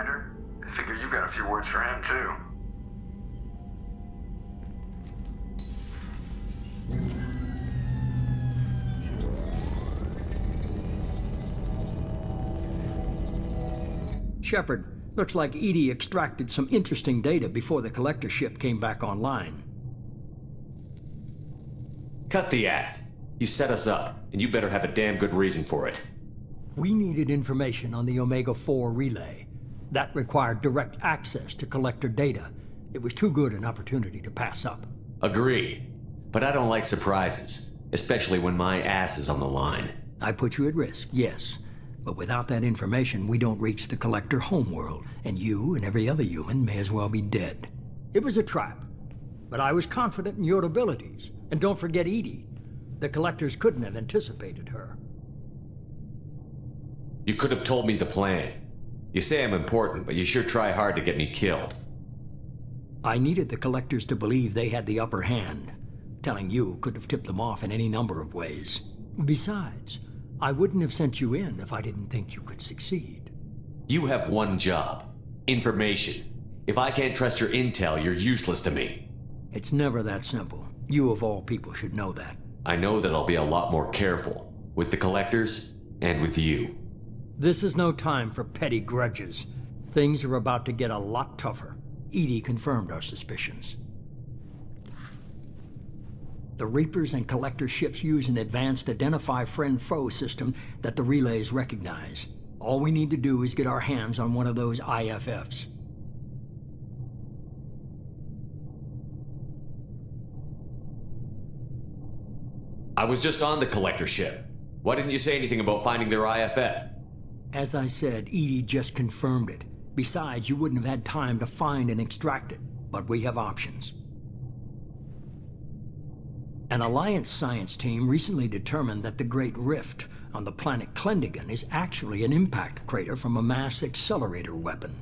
Commander. I figure you've got a few words for him, too. Shepard, looks like EDI extracted some interesting data before the collector ship came back online. Cut the act. You set us up, and you better have a damn good reason for it. We needed information on the Omega-4 relay. That required direct access to collector data. It was too good an opportunity to pass up. Agreed. But I don't like surprises, especially when my ass is on the line. I put you at risk, yes. But without that information, we don't reach the collector homeworld, and you and every other human may as well be dead. It was a trap, but I was confident in your abilities. And don't forget EDI. The collectors couldn't have anticipated her. You could have told me the plan. You say I'm important, but you sure try hard to get me killed. I needed the collectors to believe they had the upper hand. Telling you could have tipped them off in any number of ways. Besides, I wouldn't have sent you in if I didn't think you could succeed. You have one job. Information. If I can't trust your intel, you're useless to me. It's never that simple. You of all people should know that. I know that I'll be a lot more careful. With the collectors, and with you. This is no time for petty grudges. Things are about to get a lot tougher. EDI confirmed our suspicions. The Reapers and Collector ships use an advanced Identify Friend-Foe system that the relays recognize. All we need to do is get our hands on one of those IFFs. I was just on the Collector ship. Why didn't you say anything about finding their IFF? As I said, EDI just confirmed it. Besides, you wouldn't have had time to find and extract it. But we have options. An Alliance science team recently determined that the Great Rift on the planet Klendigan is actually an impact crater from a mass accelerator weapon.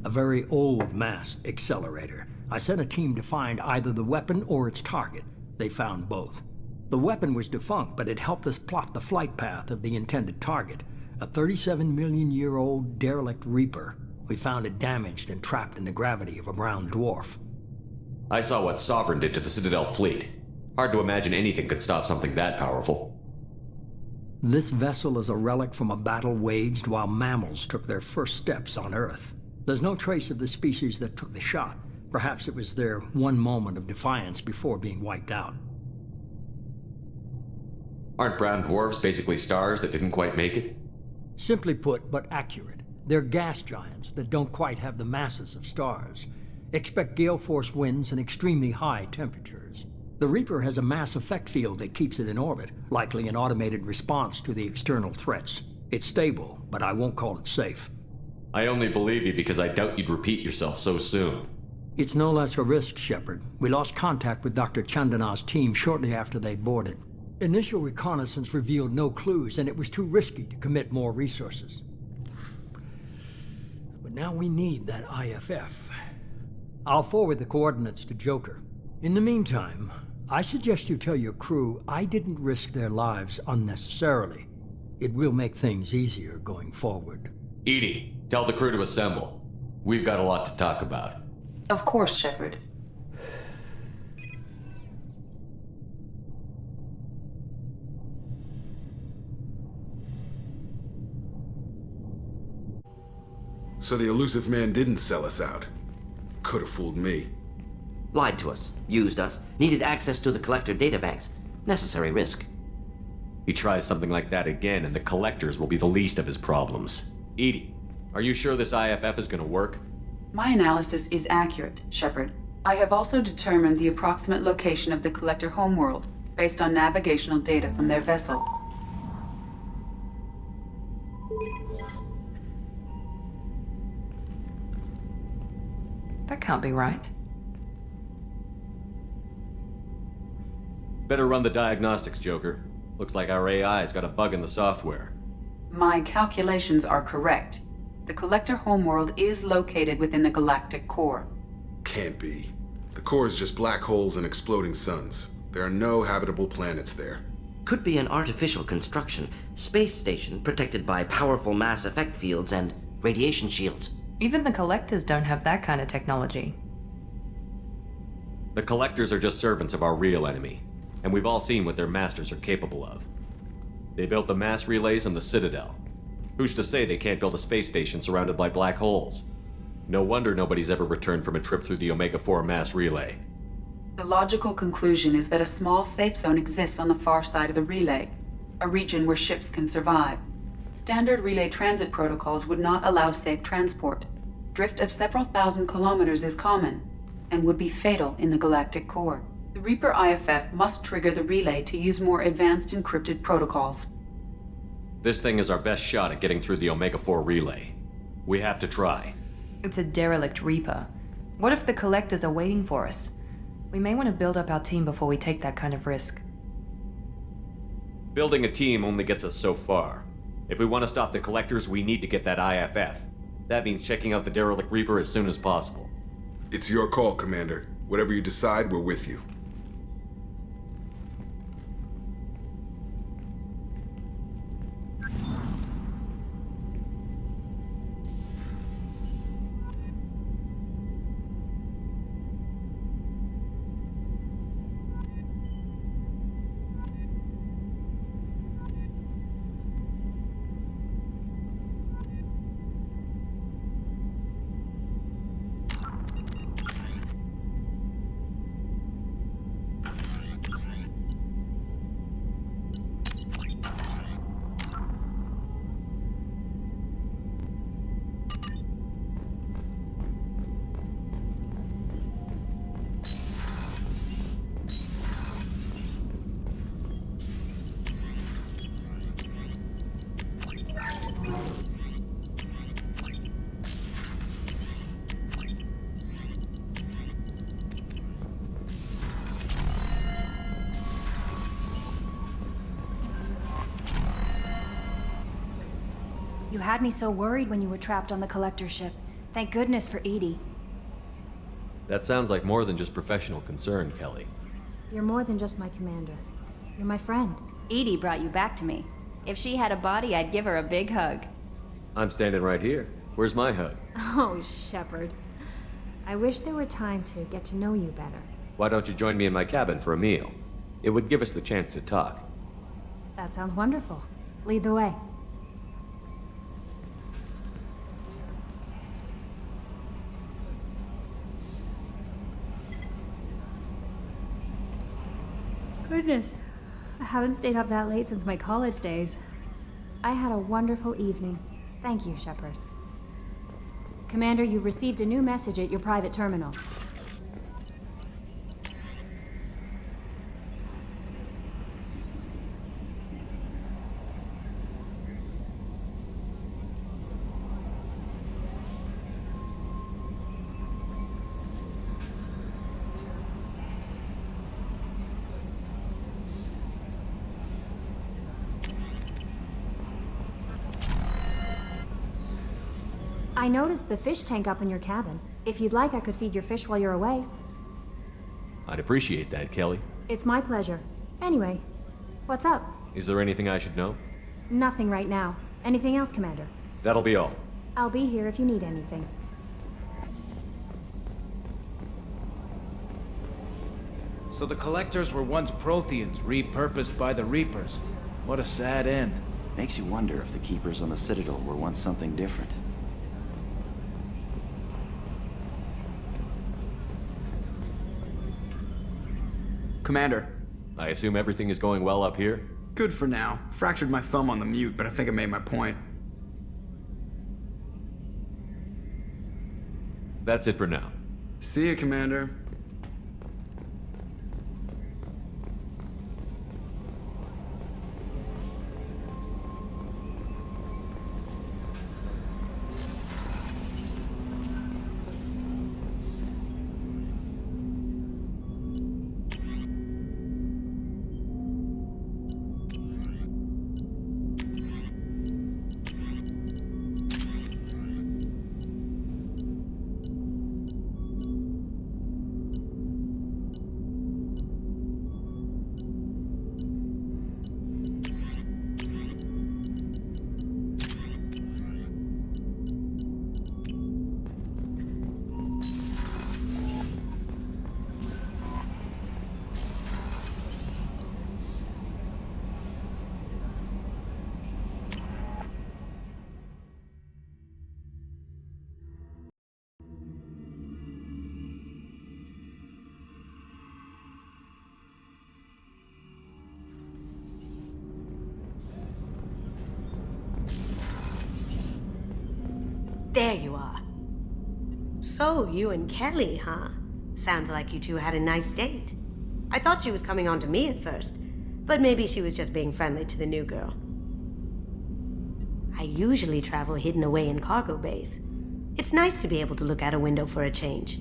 A very old mass accelerator. I sent a team to find either the weapon or its target. They found both. The weapon was defunct, but it helped us plot the flight path of the intended target, a 37-million-year-old derelict Reaper. We found it damaged and trapped in the gravity of a brown dwarf. I saw what Sovereign did to the Citadel fleet. Hard to imagine anything could stop something that powerful. This vessel is a relic from a battle waged while mammals took their first steps on Earth. There's no trace of the species that took the shot. Perhaps it was their one moment of defiance before being wiped out. Aren't brown dwarfs basically stars that didn't quite make it? Simply put, but accurate. They're gas giants that don't quite have the masses of stars. Expect gale force winds and extremely high temperatures. The Reaper has a mass effect field that keeps it in orbit, likely an automated response to the external threats. It's stable, but I won't call it safe. I only believe you because I doubt you'd repeat yourself so soon. It's no less a risk, Shepard. We lost contact with Dr. Chandana's team shortly after they'd boarded. Initial reconnaissance revealed no clues, and it was too risky to commit more resources. But now we need that IFF. I'll forward the coordinates to Joker. In the meantime, I suggest you tell your crew I didn't risk their lives unnecessarily. It will make things easier going forward. EDI, tell the crew to assemble. We've got a lot to talk about. Of course, Shepard. So the elusive man didn't sell us out. Could have fooled me. Lied to us, used us, needed access to the collector databanks. Necessary risk. He tries something like that again, and the collectors will be the least of his problems. EDI, are you sure this IFF is gonna work? My analysis is accurate, Shepard. I have also determined the approximate location of the collector homeworld based on navigational data from their vessel. That can't be right. Better run the diagnostics, Joker. Looks like our AI's got a bug in the software. My calculations are correct. The collector homeworld is located within the galactic core. Can't be. The core is just black holes and exploding suns. There are no habitable planets there. Could be an artificial construction, space station protected by powerful mass effect fields and radiation shields. Even the Collectors don't have that kind of technology. The Collectors are just servants of our real enemy, and we've all seen what their masters are capable of. They built the mass relays on the Citadel. Who's to say they can't build a space station surrounded by black holes? No wonder nobody's ever returned from a trip through the Omega-4 mass relay. The logical conclusion is that a small safe zone exists on the far side of the relay, a region where ships can survive. Standard relay transit protocols would not allow safe transport. Drift of several thousand kilometers is common, and would be fatal in the galactic core. The Reaper IFF must trigger the relay to use more advanced encrypted protocols. This thing is our best shot at getting through the Omega-4 relay. We have to try. It's a derelict Reaper. What if the Collectors are waiting for us? We may want to build up our team before we take that kind of risk. Building a team only gets us so far. If we want to stop the Collectors, we need to get that IFF. That means checking out the derelict Reaper as soon as possible. It's your call, Commander. Whatever you decide, we're with you. You had me so worried when you were trapped on the Collector ship. Thank goodness for Edie. That sounds like more than just professional concern, Kelly. You're more than just my commander. You're my friend. Edie brought you back to me. If she had a body, I'd give her a big hug. I'm standing right here. Where's my hug? Oh, Shepard. I wish there were time to get to know you better. Why don't you join me in my cabin for a meal? It would give us the chance to talk. That sounds wonderful. Lead the way. Goodness, I haven't stayed up that late since my college days. I had a wonderful evening. Thank you, Shepard. Commander, you've received a new message at your private terminal. I noticed the fish tank up in your cabin. If you'd like, I could feed your fish while you're away. I'd appreciate that, Kelly. It's my pleasure. Anyway, what's up? Is there anything I should know? Nothing right now. Anything else, Commander? That'll be all. I'll be here if you need anything. So the Collectors were once Protheans, repurposed by the Reapers. What a sad end. Makes you wonder if the Keepers on the Citadel were once something different. Commander. I assume everything is going well up here? Good for now. Fractured my thumb on the mute, but I think I made my point. That's it for now. See you, Commander. There you are. So, you and Kelly, huh? Sounds like you two had a nice date. I thought she was coming on to me at first, but maybe she was just being friendly to the new girl. I usually travel hidden away in cargo bays. It's nice to be able to look out a window for a change.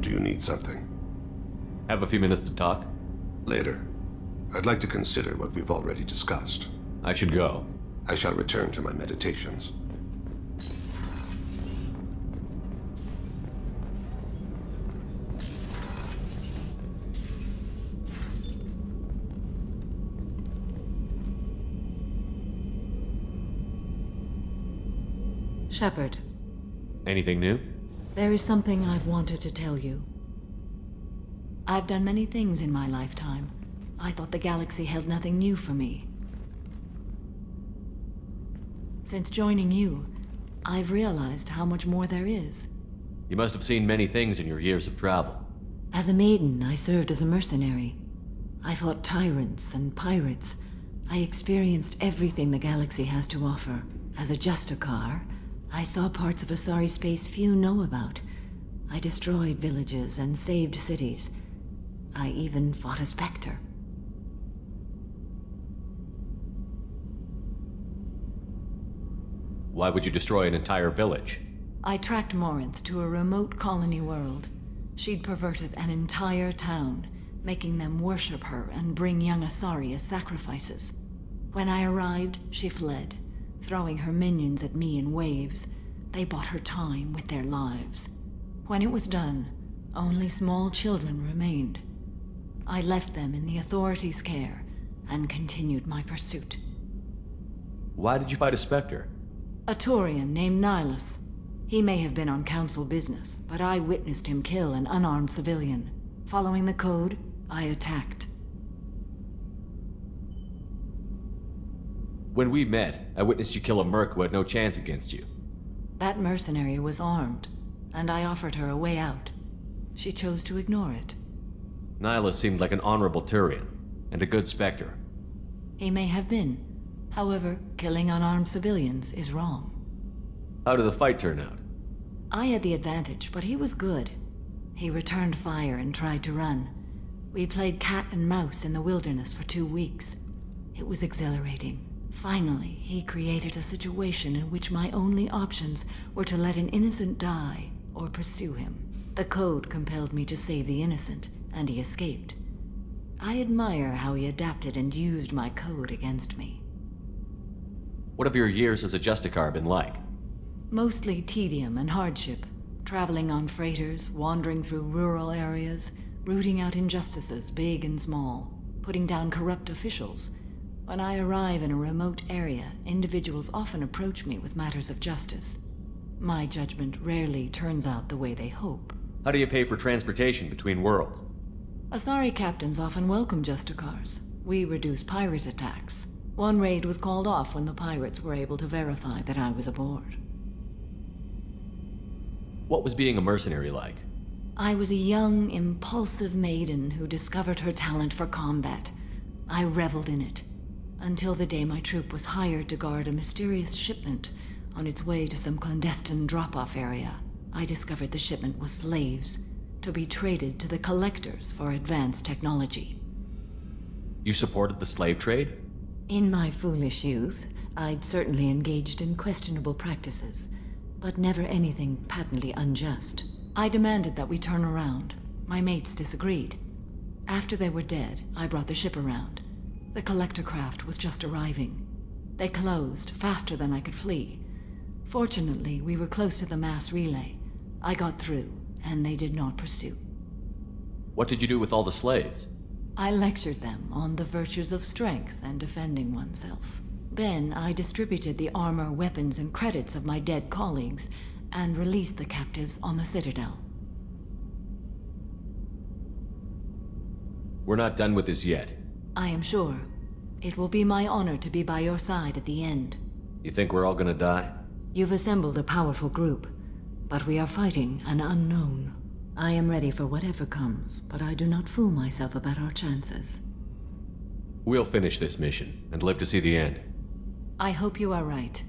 Do you need something? Have a few minutes to talk? Later. I'd like to consider what we've already discussed. I should go. I shall return to my meditations. Shepard. Anything new? There is something I've wanted to tell you. I've done many things in my lifetime. I thought the galaxy held nothing new for me. Since joining you, I've realized how much more there is. You must have seen many things in your years of travel. As a maiden, I served as a mercenary. I fought tyrants and pirates. I experienced everything the galaxy has to offer. As a Justicar, I saw parts of Asari space few know about. I destroyed villages and saved cities. I even fought a Spectre. Why would you destroy an entire village? I tracked Morinth to a remote colony world. She'd perverted an entire town, making them worship her and bring young Asari as sacrifices. When I arrived, she fled, throwing her minions at me in waves. They bought her time with their lives. When it was done, only small children remained. I left them in the authorities' care and continued my pursuit. Why did you fight a Spectre? A Turian named Nihilus. He may have been on council business, but I witnessed him kill an unarmed civilian. Following the code, I attacked. When we met, I witnessed you kill a merc who had no chance against you. That mercenary was armed, and I offered her a way out. She chose to ignore it. Nihilus seemed like an honorable Turian, and a good Spectre. He may have been. However, killing unarmed civilians is wrong. How did the fight turn out? I had the advantage, but he was good. He returned fire and tried to run. We played cat and mouse in the wilderness for 2 weeks. It was exhilarating. Finally, he created a situation in which my only options were to let an innocent die or pursue him. The code compelled me to save the innocent, and he escaped. I admire how he adapted and used my code against me. What have your years as a Justicar been like? Mostly tedium and hardship. Traveling on freighters, wandering through rural areas, rooting out injustices big and small, putting down corrupt officials. When I arrive in a remote area, individuals often approach me with matters of justice. My judgment rarely turns out the way they hope. How do you pay for transportation between worlds? Asari captains often welcome Justicars. We reduce pirate attacks. One raid was called off when the pirates were able to verify that I was aboard. What was being a mercenary like? I was a young, impulsive maiden who discovered her talent for combat. I reveled in it, until the day my troop was hired to guard a mysterious shipment on its way to some clandestine drop-off area. I discovered the shipment was slaves, to be traded to the collectors for advanced technology. You supported the slave trade? In my foolish youth, I'd certainly engaged in questionable practices, but never anything patently unjust. I demanded that we turn around. My mates disagreed. After they were dead, I brought the ship around. The collector craft was just arriving. They closed faster than I could flee. Fortunately, we were close to the mass relay. I got through, and they did not pursue. What did you do with all the slaves? I lectured them on the virtues of strength and defending oneself. Then I distributed the armor, weapons, and credits of my dead colleagues, and released the captives on the Citadel. We're not done with this yet. I am sure. It will be my honor to be by your side at the end. You think we're all gonna die? You've assembled a powerful group, but we are fighting an unknown. I am ready for whatever comes, but I do not fool myself about our chances. We'll finish this mission and live to see the end. I hope you are right.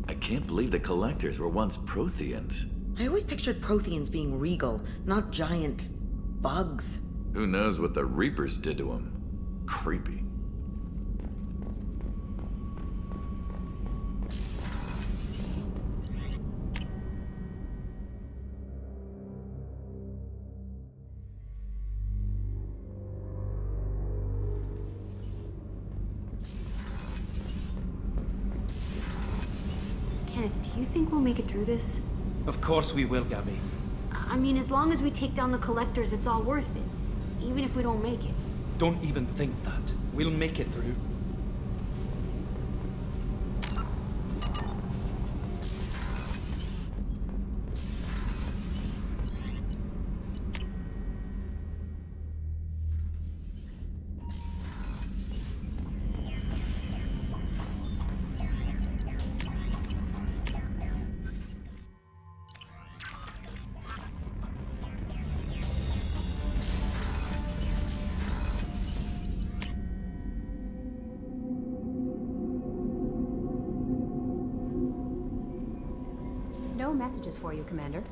I can't believe the Collectors were once Protheans. I always pictured Protheans being regal, not giant bugs. Who knows what the Reapers did to them? Creepy. Kenneth, do you think we'll make it through this? Of course we will, Gabby. I mean, as long as we take down the Collectors, it's all worth it. Even if we don't make it. Don't even think that. We'll make it through. No messages for you, Commander.